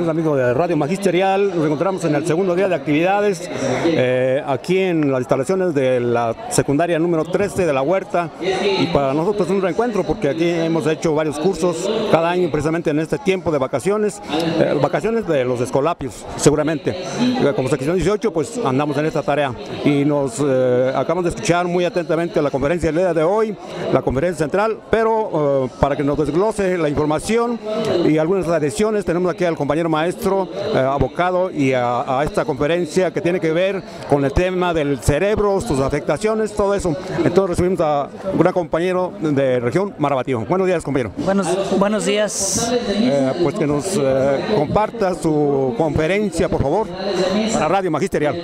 Amigos de Radio Magisterial, nos encontramos en el segundo día de actividades aquí en las instalaciones de la secundaria número 13 de La Huerta, y para nosotros es un reencuentro porque aquí hemos hecho varios cursos cada año precisamente en este tiempo de vacaciones, vacaciones de los escolapios seguramente. Como sección 18 pues andamos en esta tarea y nos acabamos de escuchar muy atentamente la conferencia del día de hoy, la conferencia central, pero para que nos desglose la información y algunas adhesiones tenemos aquí al compañero maestro, abocado y a esta conferencia que tiene que ver con el tema del cerebro, sus afectaciones, todo eso. Entonces recibimos a un gran compañero de región, Marabatío. Buenos días, compañero. Buenos días. Pues que nos comparta su conferencia, por favor, para Radio Magisterial.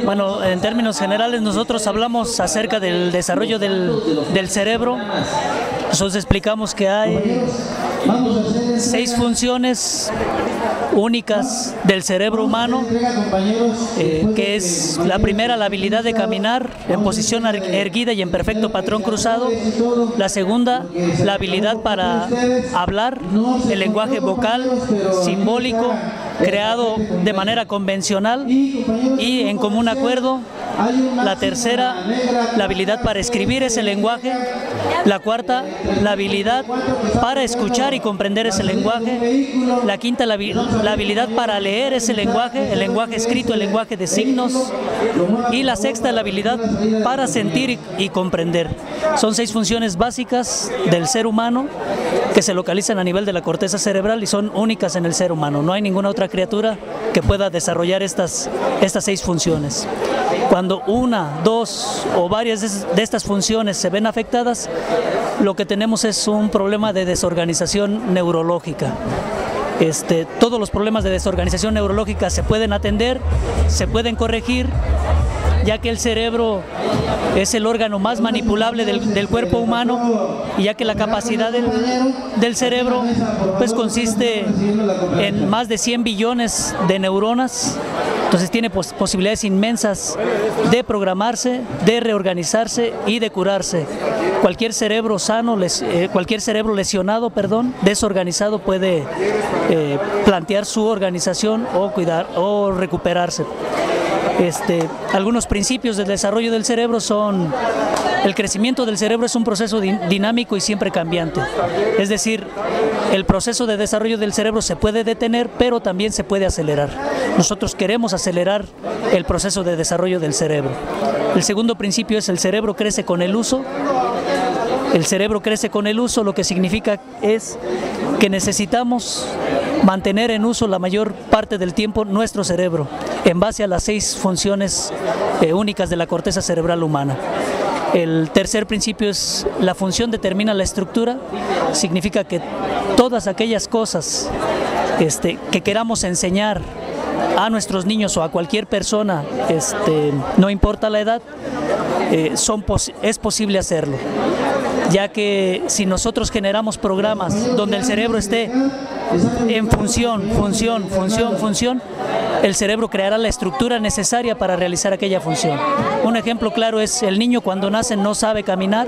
Bueno, en términos generales nosotros hablamos acerca del desarrollo del cerebro. Nosotros explicamos que hay 6 funciones únicas del cerebro humano, que es la primera, la habilidad de caminar en posición erguida y en perfecto patrón cruzado; la segunda, la habilidad para hablar, el lenguaje vocal, simbólico, creado de manera convencional y en común acuerdo; la tercera, la habilidad para escribir ese lenguaje; la cuarta, la habilidad para escuchar y comprender ese lenguaje; la quinta, la habilidad para leer ese lenguaje, el lenguaje escrito, el lenguaje de signos; y la sexta, la habilidad para sentir y comprender. Son 6 funciones básicas del ser humano que se localizan a nivel de la corteza cerebral y son únicas en el ser humano. No hay ninguna otra criatura que pueda desarrollar estas 6 funciones. Cuando una, dos o varias de estas funciones se ven afectadas, lo que tenemos es un problema de desorganización neurológica. Todos los problemas de desorganización neurológica se pueden atender, se pueden corregir, ya que el cerebro es el órgano más manipulable del cuerpo humano, y ya que la capacidad del cerebro pues consiste en más de 100 billones de neuronas. Entonces tiene posibilidades inmensas de programarse, de reorganizarse y de curarse. Cualquier cerebro sano, cualquier cerebro lesionado, desorganizado, puede plantear su organización o cuidar o recuperarse. Algunos principios del desarrollo del cerebro son: el crecimiento del cerebro es un proceso dinámico y siempre cambiante. Es decir, el proceso de desarrollo del cerebro se puede detener, pero también se puede acelerar. Nosotros queremos acelerar el proceso de desarrollo del cerebro. El segundo principio es: el cerebro crece con el uso. El cerebro crece con el uso, lo que significa es que necesitamos mantener en uso la mayor parte del tiempo nuestro cerebro, en base a las 6 funciones únicas de la corteza cerebral humana. El tercer principio es: la función determina la estructura. Significa que todas aquellas cosas que queramos enseñar a nuestros niños o a cualquier persona, no importa la edad, es posible hacerlo, ya que si nosotros generamos programas donde el cerebro esté en función, el cerebro creará la estructura necesaria para realizar aquella función. Un ejemplo claro es: el niño cuando nace no sabe caminar.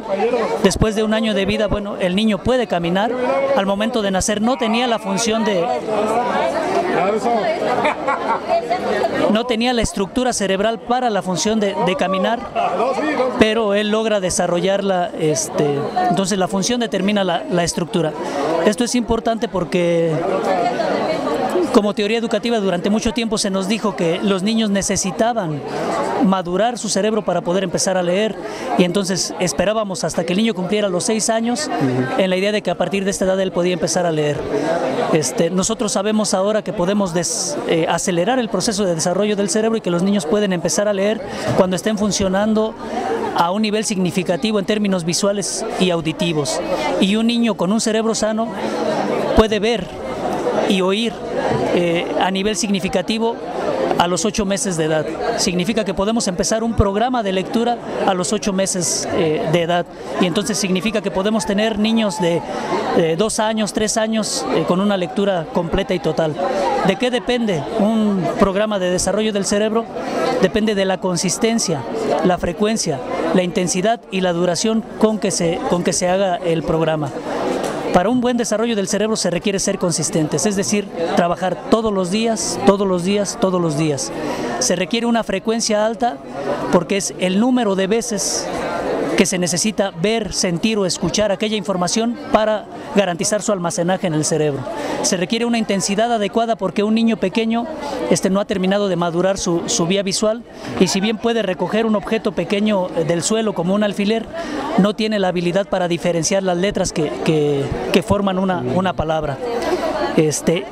Después de un año de vida, bueno, el niño puede caminar. Al momento de nacer no tenía la función no tenía la estructura cerebral para la función de caminar, pero él logra desarrollarla. Entonces la función determina la estructura. Esto es importante porque como teoría educativa durante mucho tiempo se nos dijo que los niños necesitaban madurar su cerebro para poder empezar a leer, y entonces esperábamos hasta que el niño cumpliera los 6 años en la idea de que a partir de esta edad él podía empezar a leer. Nosotros sabemos ahora que podemos acelerar el proceso de desarrollo del cerebro y que los niños pueden empezar a leer cuando estén funcionando a un nivel significativo en términos visuales y auditivos. Y un niño con un cerebro sano puede ver y oír a nivel significativo a los 8 meses de edad. Significa que podemos empezar un programa de lectura a los 8 meses de edad, y entonces significa que podemos tener niños de 2 años, 3 años con una lectura completa y total. ¿De qué depende un programa de desarrollo del cerebro? Depende de la consistencia, la frecuencia, la intensidad y la duración con que se haga el programa. Para un buen desarrollo del cerebro se requiere ser consistentes, es decir, trabajar todos los días, todos los días, todos los días. Se requiere una frecuencia alta porque es el número de veces que se necesita ver, sentir o escuchar aquella información para garantizar su almacenaje en el cerebro. Se requiere una intensidad adecuada porque un niño pequeño no ha terminado de madurar su vía visual, y si bien puede recoger un objeto pequeño del suelo como un alfiler, no tiene la habilidad para diferenciar las letras que forman una palabra.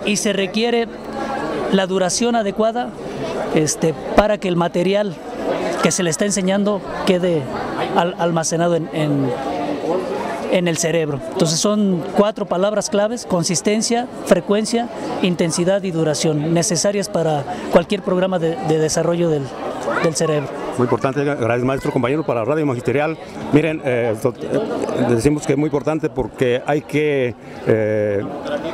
Y se requiere la duración adecuada para que el material que se le está enseñando quede almacenado en el cerebro. Entonces son 4 palabras claves: consistencia, frecuencia, intensidad y duración, necesarias para cualquier programa de desarrollo del cerebro. Muy importante, gracias maestro, compañero, para Radio Magisterial. Miren, decimos que es muy importante porque hay que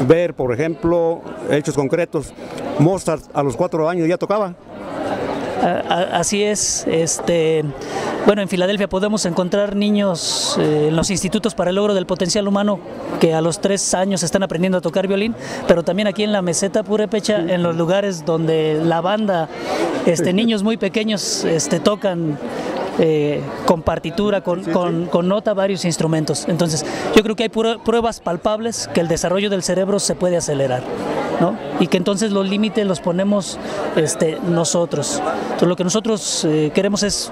ver, por ejemplo, hechos concretos. Mozart a los 4 años ya tocaba. Así es. Bueno, en Filadelfia podemos encontrar niños en los institutos para el logro del potencial humano que a los 3 años están aprendiendo a tocar violín, pero también aquí en la meseta Purépecha, en los lugares donde la banda, niños muy pequeños tocan con partitura, con nota, varios instrumentos. Entonces yo creo que hay pruebas palpables que el desarrollo del cerebro se puede acelerar, ¿no? Y que entonces los límites los ponemos nosotros. Entonces lo que nosotros queremos es,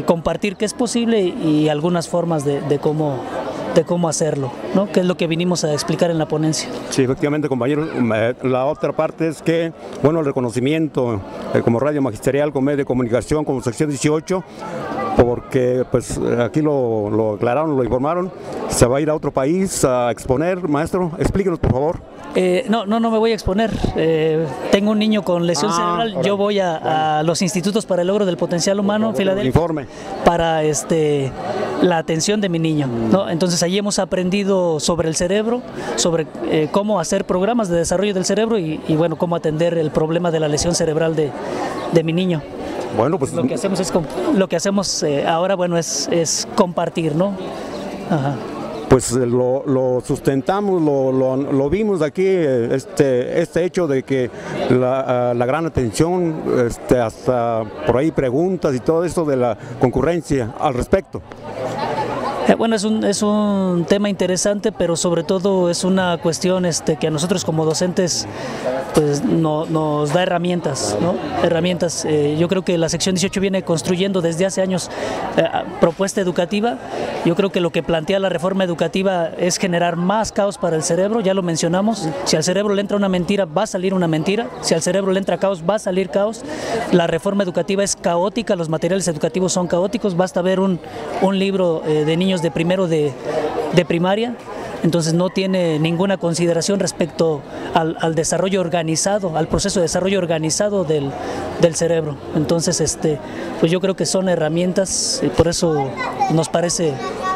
compartir que es posible y algunas formas de cómo hacerlo, ¿no? Que es lo que vinimos a explicar en la ponencia. Sí, efectivamente, compañeros. La otra parte es que, el reconocimiento como Radio Magisterial, como medio de comunicación, como sección 18, porque pues aquí lo aclararon, lo informaron, se va a ir a otro país a exponer. Maestro, explíquenos, por favor. No me voy a exponer. Tengo un niño con lesión cerebral. Yo voy a los institutos para el logro del potencial humano en Filadelfia para la atención de mi niño, ¿no? Entonces allí hemos aprendido sobre el cerebro, sobre cómo hacer programas de desarrollo del cerebro y cómo atender el problema de la lesión cerebral de mi niño. Bueno, pues lo que hacemos ahora, es compartir, ¿no? Ajá. Pues lo sustentamos, lo vimos aquí, este hecho de que la gran atención, hasta por ahí preguntas y todo esto de la concurrencia al respecto. Es un tema interesante, pero sobre todo es una cuestión que a nosotros como docentes pues nos da herramientas, ¿no? Herramientas. Yo creo que la sección 18 viene construyendo desde hace años propuesta educativa. Yo creo que lo que plantea la reforma educativa es generar más caos para el cerebro, ya lo mencionamos. Si al cerebro le entra una mentira, va a salir una mentira. Si al cerebro le entra caos, va a salir caos. La reforma educativa es caótica, los materiales educativos son caóticos. Basta ver un libro de niños de primero de primaria. Entonces no tiene ninguna consideración respecto al desarrollo organizado, al proceso de desarrollo organizado del cerebro. Entonces, pues yo creo que son herramientas y por eso nos parece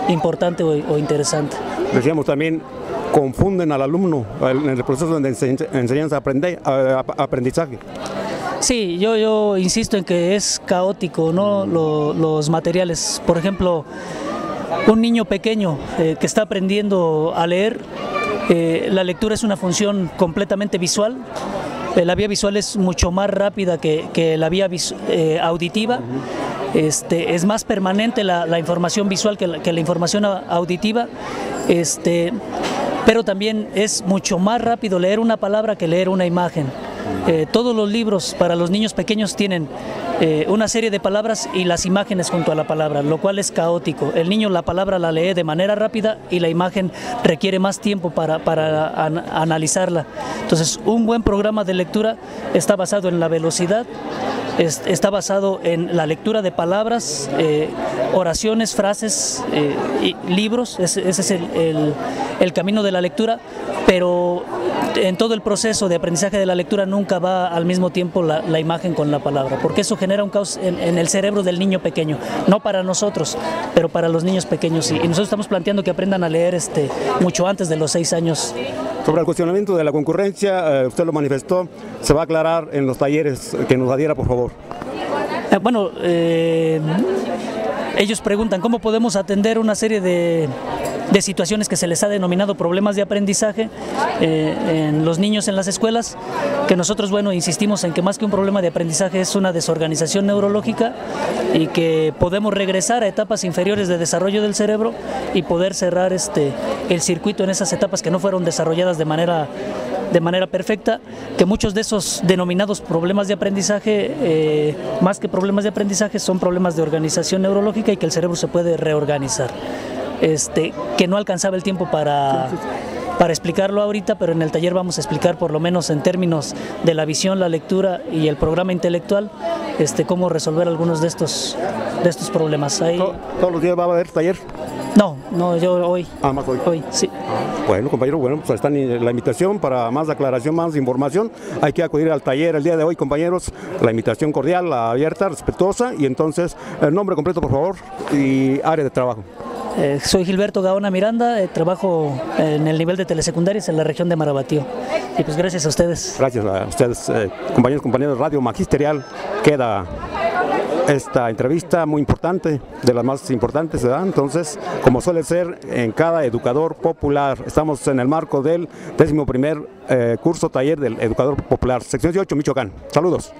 importante o interesante. Decíamos también, confunden al alumno en el proceso de enseñanza-aprendizaje. Sí, yo insisto en que es caótico, ¿no? Los materiales. Por ejemplo, un niño pequeño que está aprendiendo a leer, la lectura es una función completamente visual. La vía visual es mucho más rápida que la vía auditiva. Es más permanente la información visual que la información auditiva. Pero también es mucho más rápido leer una palabra que leer una imagen. Todos los libros para los niños pequeños tienen una serie de palabras y las imágenes junto a la palabra, lo cual es caótico. El niño la palabra la lee de manera rápida y la imagen requiere más tiempo para analizarla. Entonces, un buen programa de lectura está basado en la velocidad, está basado en la lectura de palabras, oraciones, frases, y libros. Ese es el camino de la lectura, pero en todo el proceso de aprendizaje de la lectura nunca va al mismo tiempo la imagen con la palabra, porque eso genera un caos en el cerebro del niño pequeño, no para nosotros, pero para los niños pequeños. Y nosotros estamos planteando que aprendan a leer mucho antes de los 6 años. Sobre el cuestionamiento de la concurrencia, usted lo manifestó, se va a aclarar en los talleres que nos adhiera, por favor. Ellos preguntan cómo podemos atender una serie de de situaciones que se les ha denominado problemas de aprendizaje en los niños en las escuelas, que nosotros, bueno, insistimos en que más que un problema de aprendizaje es una desorganización neurológica y que podemos regresar a etapas inferiores de desarrollo del cerebro y poder cerrar el circuito en esas etapas que no fueron desarrolladas de manera perfecta, que muchos de esos denominados problemas de aprendizaje, más que problemas de aprendizaje, son problemas de organización neurológica y que el cerebro se puede reorganizar. Que no alcanzaba el tiempo para explicarlo ahorita, pero en el taller vamos a explicar, por lo menos en términos de la visión, la lectura y el programa intelectual, cómo resolver algunos de estos problemas. ¿Todos los días va a haber taller? No, yo hoy. Ah, más hoy. Hoy, sí. Bueno, compañero, pues está la invitación para más aclaración, más información. Hay que acudir al taller el día de hoy, compañeros. La invitación cordial, abierta, respetuosa. Y entonces, el nombre completo, por favor, y área de trabajo. Soy Gilberto Gaona Miranda, trabajo en el nivel de telesecundarias en la región de Marabatío. Y pues gracias a ustedes. Gracias a ustedes, compañeros de Radio Magisterial. Queda esta entrevista muy importante, de las más importantes, ¿verdad? Entonces, como suele ser en cada educador popular, estamos en el marco del 11º curso taller del educador popular, sección 18, Michoacán. Saludos.